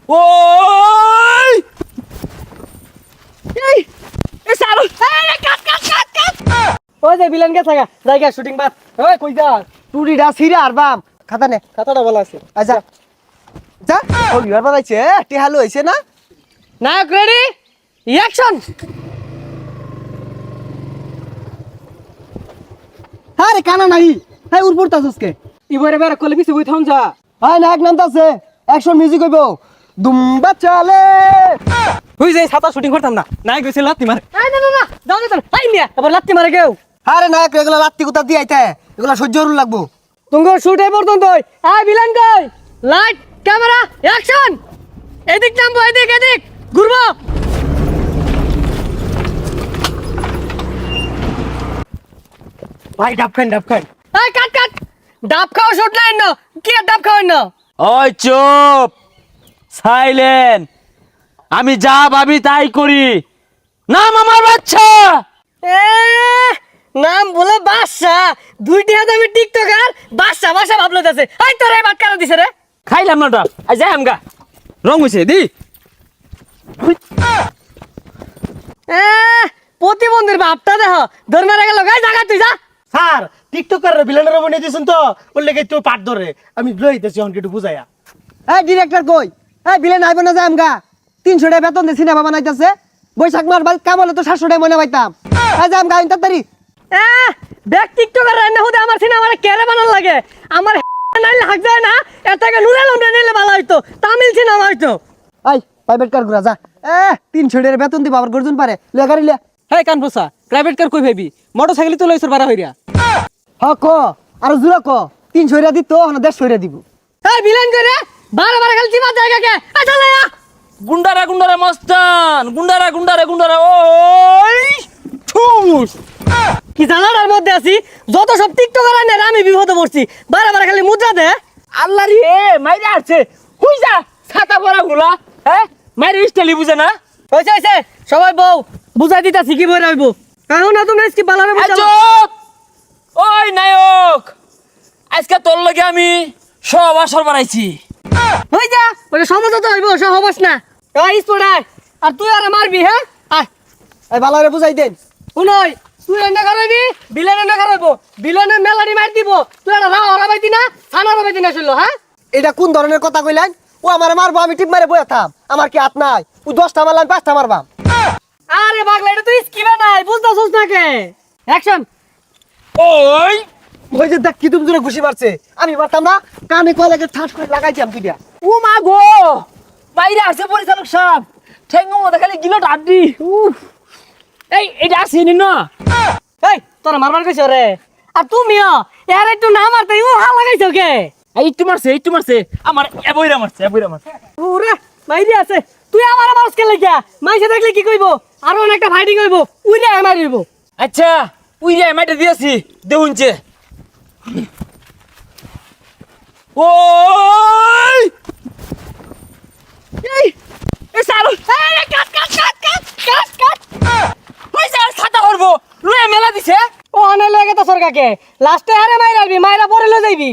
ওই এই এ সারো এই কাট কাট কাট কাট ওই যে ভিলেন গেছে জায়গা শুটিং বাদ ওই কই যা টুরিটা ছিঁড়ে আর বাম খাতা নে খাতাটা বলা আছে আচ্ছা যা ও বিবার বানাইছে টিহালু হইছে না নায়ক রেডি অ্যাকশন আরে কানা নাই হ্যাঁ উড় পড়তাছসকে ইবরে বের কলে বিছে বই থাম যা হাই নায়ক নামতাছে অ্যাকশন মিউজিক হইব দুম্বা চালে হই যাই ছাতা শুটিং করতাম না নায়ক গেছে লাত্তি মারে এই না না না দাও দে আই মিয়া আবার লাত্তি মারে কেউ আরে নায়ক এগুলা লাত্তি কুতা দি আইতে এগুলা সহ্য করুন লাগবো তুমি শুটে পর্যন্ত আই ভিলেন কই লাইট ক্যামেরা অ্যাকশন এদিক নামবো এদিক এদিক ঘুরবো ভাই ডাব খান এই কাট কাট ডাব খাও শুট লাইন না কি আর ডাব খাওয়াই না ওই চুপ সাইলেন্ট আমি যা ভাবি তাই করি নাম আমার বাচ্চা এ নাম বলে বাদশা দুইটি হাতে আমি টিকটকার বাদশা বাদশা ভাবলো যাচ্ছে এই তোরে বাট কারা দিছে রে খাইলাম না ডাব আই যাই আমগা রং হইছে দি এ প্রতিবন্ধীর বাপটা দেখো ধর মারা গেল গাই জায়গা তুই যা স্যার টিকটকার ভিলেনের বনে দিছেন তো বললে কি তো পাট ধরে আমি লইতেছি অন একটু বুঝাইয়া এই ডিরেক্টর কই এই ভিলেন আইব না যায় আমগা 300 টাকা বেতন দিয়ে সিনেমা বানাইতাছে বৈশাখ মাস বাদ কাম হলে তো 700 টাকা মনে পাইতাম এই যে আমগা তাড়াতাড়ি এ দেখ টিকটকার রান্না হতে আমার সিনেমা আমার কেরে বানান লাগে আমার নাইলে হাক যায় না এটাকে নুরাল আমরা নিলে ভালো হইতো তামিল সিনেমা হইতো এই প্রাইভেট কার ঘুরা যা 300 টাকা বেতন দিব আবার গর্জন পারে লে গাড়ি লে হ্যাঁ কানফুসা প্রাইভেট কার কই ভাবি মোটরসাইকেল তো লইছর বাড়া হইরা হ ক আর জুরা ক 300 টাকা দিত না 150 টাকা দিব এই ভিলেন করে বারে বারে খালি চিমা জায়গা কে আ চলে আ গুন্ডারা গুন্ডারা মস্তান গুন্ডারা গুন্ডারা গুন্ডারা ওই ঠুস কি জানার মধ্যে আছি যত সব টিকটকার আনে আমি বিপদে পড়ছি বারে বারে খালি মুদ্রা দে আল্লাহ রে মাইরে আসছে হুই যা ছাতা পরা গুলা হ্যাঁ মাইরে স্টাইলি বুঝে না হইছে সবাই বউ বুঝাই দিতাছি কি বই রাখবো কারণ না তুমি কি বালারে এই বুঝাবো চুপ ওই নায়ক আজকে তোর লগে আমি সব আসর বানাইছি হই যা ওরে সমাজ তো হইবো সব হবাস না এই স্পোর্টার আর তুই আর মারবি হ্যাঁ আয় এই বালারে বুঝাই দেন শুনই তুই এন্ডা করাইবি বিলেন এন্ডা করাইবো বিলেনের মেলারি মার দিব তুই আর রাও হরাবাইতি না থানা হরাবাইতি না শুনলো হ্যাঁ এটা কোন ধরনের কথা কইলেন ও আমারে মারবো আমি টিপ মারে বইয়া থাম আমার কি হাত নাই ও 10টা মারলাম 5টা মারবাম আরে পাগলা এটা তুই স্কিমে নাই বুঝতাছস না কে অ্যাকশন ওই ওই যে দেখ কি তুমি জোরে ঘুষি মারছে আমি মারতাম না কানে কয়লাকে ঠাস করে লাগাইছিলাম দুইটা ও মা গো বাইরে আসছে পরিচালক সাহেব ঠেঙ্গো মধ্যে খালি গিলো ডাড্ডি এই এটা আসছে না এই তোরা মারবার কইছ রে আর তুমিও এর একটু না মারতে ও হা লাগাইছো কে এই একটু মারছে আমার এবইরা মারছে ওরে মাইরি আছে তুই আমার মারস কে লাগিয়া মাইসে দেখলে কি কইবো আর অনেকটা ফাইটিং হইবো উইলে মারিবো আচ্ছা উই রে মাইটা দিয়েছি দেউনছে ওই এই এ সারো এই কাট কাট কাট কাট কাট কাট ওই যা ছাতা করবো লয়ে মেলা দিছে ও অনে লাগে তো সরকাকে লাস্টে হারে মাইরাবি মাইরা পরে লই যাইবি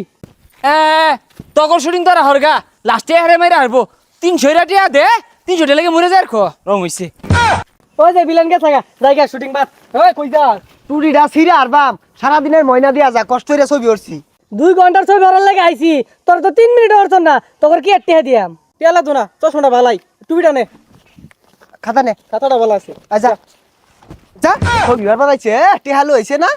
তখন শুটিং তারা হরগা লাস্টে হারে মাইরা হারবো 300 টাকা দে 300 টাকা লেগে মরে যায় খো রং হইছে ওই যে ভিলেন কে থাকা জায়গা শুটিং বাদ ওই কই যা টুরিটা ছিঁড়ে আর বাম সারা দিনের ময়না দিয়া যা কষ্ট হইরা ছবি উঠছি 2 ঘন্টার ছবি ভরার লাগে আইছি তোর তো 3 মিনিট হরছ না তোর কি আর টিহা দিয়াম টিয়ালা তো না চশমাটা ভালাই টুপিটা নে খাতা নে খাতাটা ভালো আছে আচ্ছা যা ছবি বানাইছে টিহালু হইছে না